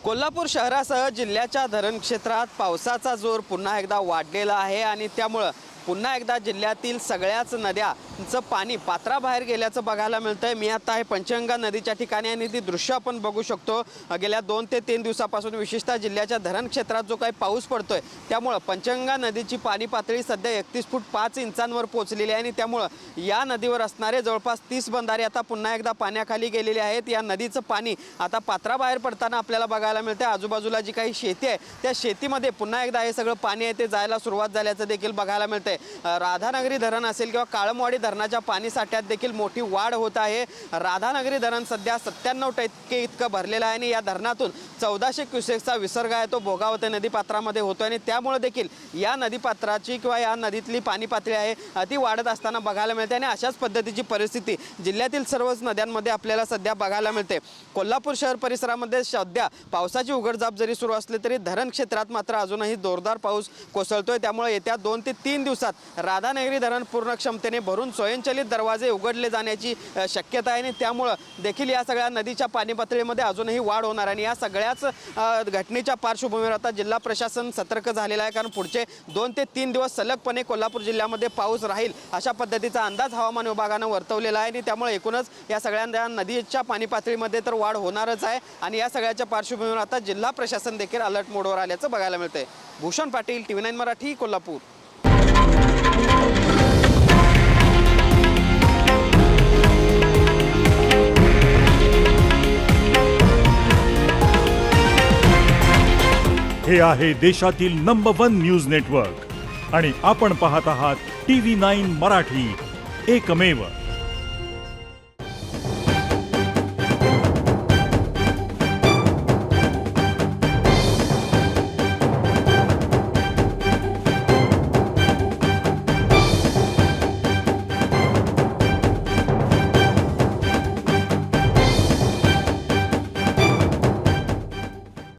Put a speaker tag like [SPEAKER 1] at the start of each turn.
[SPEAKER 1] कोल्हापूर शहरासह जिल्ह्याच्या धरण क्षेत्रात पावसाचा जोर पुन्हा एकदा वाढलेला आहे आणि त्यामुळे पुन्हा एकदा जिल्ह्यातील सगळ्याच नद्यांचं पाणी पात्राबाहेर गेल्याचं बघायला मिळतंय। मी आता आहे पंचगंगा नदीच्या ठिकाणी आणि ती दृश्य आपण बघू शकतो। गेल्या 2 ते 3 दिवसापासून विशेषतः जिल्ह्याच्या धरण क्षेत्रात जो काही पाऊस पडतोय त्यामुळे पंचगंगा नदीची पाणी पातळी सध्या 31 फूट 5 इंचांवर पोहोचलेली आहे आणि त्यामुळे या नदीवर असणारे जवळपास 30 बंधारे आता पुन्हा एकदा पाण्याखाली गेलेले आहेत। या नदीचं पाणी आता पात्राबाहेर पडताना आपल्याला बघायला मिळते। आजूबाजूला जी काही शेती आहे त्या शेतीमध्ये पुन्हा एकदा हे सगळं पाणी आहे ते जायला सुरुवात झाल्याचं देखील बघायला मिळते। राधानगरी धरण असेल किंवा काळमवाडी धरणाच्या पाणी साठ्यात देखील मोठी वाढ होत आहे। राधानगरी धरण सध्या 97% इतकं भरलेलं आहे आणि या धरणातून 1400 क्युसेकचा विसर्ग आहे तो भोगावती नदीपात्रामध्ये होतो आणि त्यामुळे देखील या नदीपात्राची किंवा या नदीतली पाणी पातळी आहे ती वाढत असताना बघायला मिळते आणि अशाच पद्धतीची परिस्थिती जिल्ह्यातील सर्वच नद्यांमध्ये आपल्याला सध्या बघायला मिळते। कोल्हापूर शहर परिसरामध्ये सध्या पावसाची उघडझाप जरी सुरू असली तरी धरण क्षेत्रात मात्र अजूनही जोरदार पाऊस कोसळतोय। त्यामुळे येत्या 2 ते 3 दिवसात राधानगरी धरण पूर्ण क्षमतेने भरून स्वयंचलित दरवाजे उघडले जाण्याची शक्यता आहे आणि त्यामुळे देखील या सगळ्या नदीच्या पाणी पातळीमध्ये अजूनही वाढ होणार आणि या सगळ्याच घटनेच्या पार्श्वभूमीवर आता जिल्हा प्रशासन सतर्क झालेला आहे। कारण पुढचे 2 ते 3 दिवस सलगपणे कोल्हापूर जिल्ह्यामध्ये पाऊस राहील अशा पद्धतीचा अंदाज हवामान विभागानं वर्तवलेला आहे आणि त्यामुळे एकूणच या सगळ्या नदीच्या पाणी पातळीमध्ये तर वाढ होणारच आहे आणि या सगळ्याच्या पार्श्वभूमीवर आता जिल्हा प्रशासन देखील अलर्ट मोडवर आल्याचं बघायला मिळतंय। भूषण पाटील, TV9 मराठी, कोल्हापूर।
[SPEAKER 2] हे आहे देशातील नंबर 1 न्यूज नेटवर्क आणि आपण पाहत आहात TV9 मराठी, एकमेव।